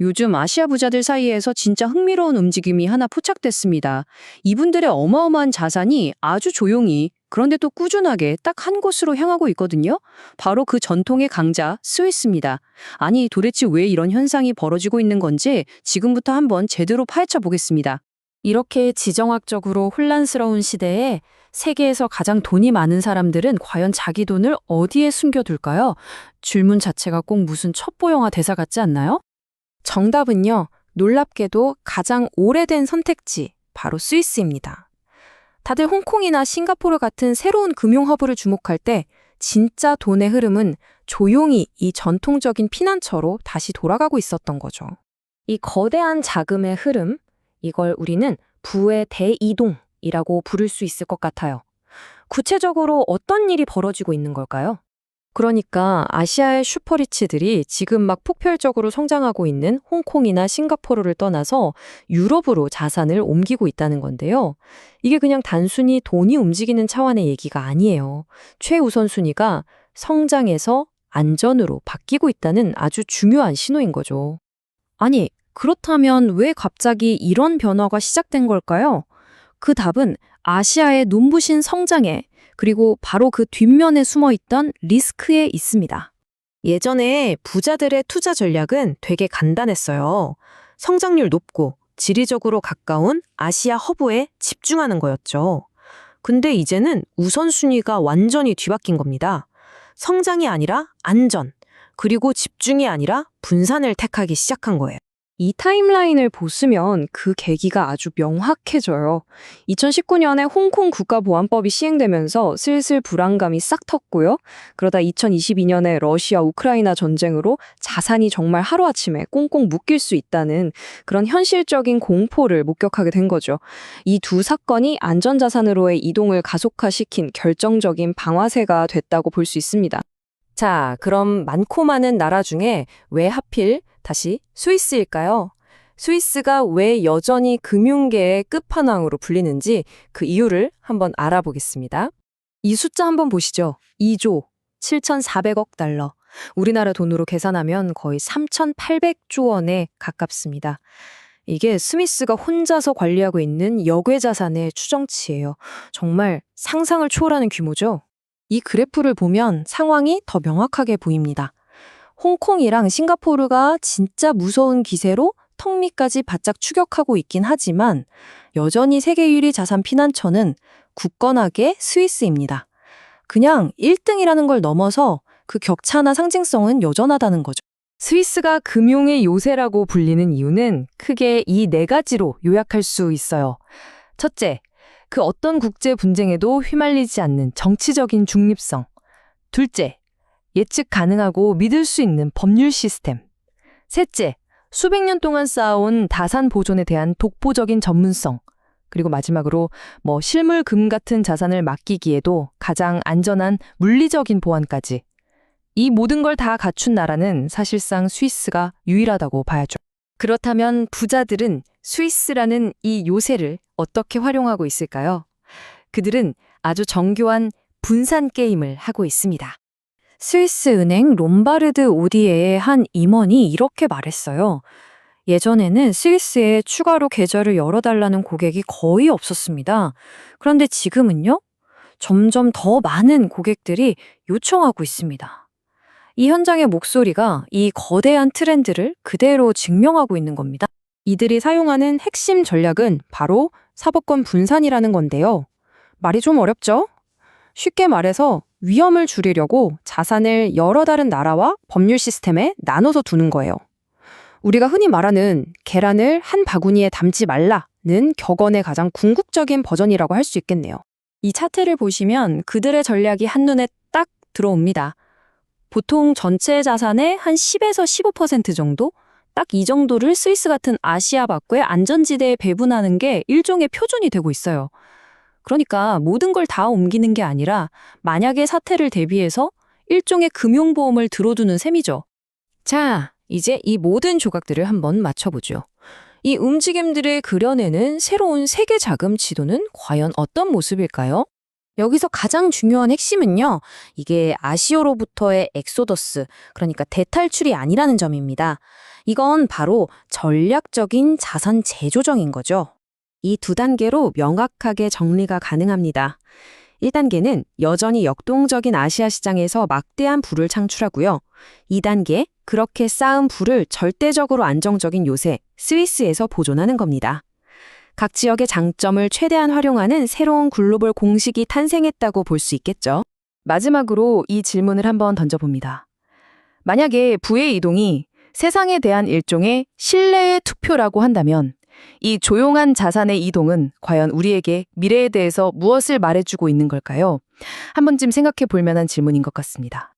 요즘 아시아 부자들 사이에서 진짜 흥미로운 움직임이 하나 포착됐습니다. 이분들의 어마어마한 자산이 아주 조용히, 그런데 또 꾸준하게 딱 한 곳으로 향하고 있거든요. 바로 그 전통의 강자, 스위스입니다. 아니, 도대체 왜 이런 현상이 벌어지고 있는 건지 지금부터 한번 제대로 파헤쳐 보겠습니다. 이렇게 지정학적으로 혼란스러운 시대에 세계에서 가장 돈이 많은 사람들은 과연 자기 돈을 어디에 숨겨둘까요? 질문 자체가 꼭 무슨 첩보영화 대사 같지 않나요? 정답은요, 놀랍게도 가장 오래된 선택지, 바로 스위스입니다. 다들 홍콩이나 싱가포르 같은 새로운 금융 허브를 주목할 때 진짜 돈의 흐름은 조용히 이 전통적인 피난처로 다시 돌아가고 있었던 거죠. 이 거대한 자금의 흐름, 이걸 우리는 부의 대이동이라고 부를 수 있을 것 같아요. 구체적으로 어떤 일이 벌어지고 있는 걸까요? 그러니까 아시아의 슈퍼리치들이 지금 막 폭발적으로 성장하고 있는 홍콩이나 싱가포르를 떠나서 유럽으로 자산을 옮기고 있다는 건데요. 이게 그냥 단순히 돈이 움직이는 차원의 얘기가 아니에요. 최우선 순위가 성장에서 안전으로 바뀌고 있다는 아주 중요한 신호인 거죠. 아니, 그렇다면 왜 갑자기 이런 변화가 시작된 걸까요? 그 답은 아시아의 눈부신 성장에, 그리고 바로 그 뒷면에 숨어 있던 리스크에 있습니다. 예전에 부자들의 투자 전략은 되게 간단했어요. 성장률 높고 지리적으로 가까운 아시아 허브에 집중하는 거였죠. 근데 이제는 우선순위가 완전히 뒤바뀐 겁니다. 성장이 아니라 안전, 그리고 집중이 아니라 분산을 택하기 시작한 거예요. 이 타임라인을 보시면 그 계기가 아주 명확해져요. 2019년에 홍콩 국가보안법이 시행되면서 슬슬 불안감이 싹 텄고요. 그러다 2022년에 러시아 우크라이나 전쟁으로 자산이 정말 하루아침에 꽁꽁 묶일 수 있다는 그런 현실적인 공포를 목격하게 된 거죠. 이 두 사건이 안전자산으로의 이동을 가속화시킨 결정적인 방아쇠가 됐다고 볼 수 있습니다. 자, 그럼 많고 많은 나라 중에 왜 하필 다시 스위스일까요? 스위스가 왜 여전히 금융계의 끝판왕으로 불리는지 그 이유를 한번 알아보겠습니다. 이 숫자 한번 보시죠. 2조 7,400억 달러. 우리나라 돈으로 계산하면 거의 3,800조 원에 가깝습니다. 이게 스미스가 혼자서 관리하고 있는 역외 자산의 추정치예요. 정말 상상을 초월하는 규모죠. 이 그래프를 보면 상황이 더 명확하게 보입니다. 홍콩이랑 싱가포르가 진짜 무서운 기세로 턱 밑까지 바짝 추격하고 있긴 하지만 여전히 세계 1위 자산 피난처는 굳건하게 스위스입니다. 그냥 1등이라는 걸 넘어서 그 격차나 상징성은 여전하다는 거죠. 스위스가 금융의 요새라고 불리는 이유는 크게 이 네 가지로 요약할 수 있어요. 첫째, 그 어떤 국제 분쟁에도 휘말리지 않는 정치적인 중립성. 둘째, 예측 가능하고 믿을 수 있는 법률 시스템. 셋째, 수백 년 동안 쌓아온 다산 보존에 대한 독보적인 전문성. 그리고 마지막으로 실물금 같은 자산을 맡기기에도 가장 안전한 물리적인 보안까지. 이 모든 걸 다 갖춘 나라는 사실상 스위스가 유일하다고 봐야죠. 그렇다면 부자들은 스위스라는 이 요새를 어떻게 활용하고 있을까요? 그들은 아주 정교한 분산 게임을 하고 있습니다. 스위스 은행 롬바르드 오디에의 한 임원이 이렇게 말했어요. 예전에는 스위스에 추가로 계좌를 열어달라는 고객이 거의 없었습니다. 그런데 지금은요? 점점 더 많은 고객들이 요청하고 있습니다. 이 현장의 목소리가 이 거대한 트렌드를 그대로 증명하고 있는 겁니다. 이들이 사용하는 핵심 전략은 바로 사법권 분산이라는 건데요. 말이 좀 어렵죠? 쉽게 말해서 위험을 줄이려고 자산을 여러 다른 나라와 법률 시스템에 나눠서 두는 거예요. 우리가 흔히 말하는 계란을 한 바구니에 담지 말라는 격언의 가장 궁극적인 버전이라고 할 수 있겠네요. 이 차트를 보시면 그들의 전략이 한눈에 딱 들어옵니다. 보통 전체 자산의 한 10에서 15% 정도? 딱 이 정도를 스위스 같은 아시아 밖의 안전지대에 배분하는 게 일종의 표준이 되고 있어요. 그러니까 모든 걸 다 옮기는 게 아니라 만약의 사태를 대비해서 일종의 금융보험을 들어두는 셈이죠. 자, 이제 이 모든 조각들을 한번 맞춰보죠. 이 움직임들을 그려내는 새로운 세계 자금 지도는 과연 어떤 모습일까요? 여기서 가장 중요한 핵심은요, 이게 아시오로부터의 엑소더스, 그러니까 대탈출이 아니라는 점입니다. 이건 바로 전략적인 자산 재조정인 거죠. 이 두 단계로 명확하게 정리가 가능합니다. 1단계는 여전히 역동적인 아시아 시장에서 막대한 부를 창출하고요. 2단계, 그렇게 쌓은 부를 절대적으로 안정적인 요새, 스위스에서 보존하는 겁니다. 각 지역의 장점을 최대한 활용하는 새로운 글로벌 공식이 탄생했다고 볼 수 있겠죠. 마지막으로 이 질문을 한번 던져봅니다. 만약에 부의 이동이 세상에 대한 일종의 신뢰의 투표라고 한다면 이 조용한 자산의 이동은 과연 우리에게 미래에 대해서 무엇을 말해주고 있는 걸까요? 한 번쯤 생각해 볼 만한 질문인 것 같습니다.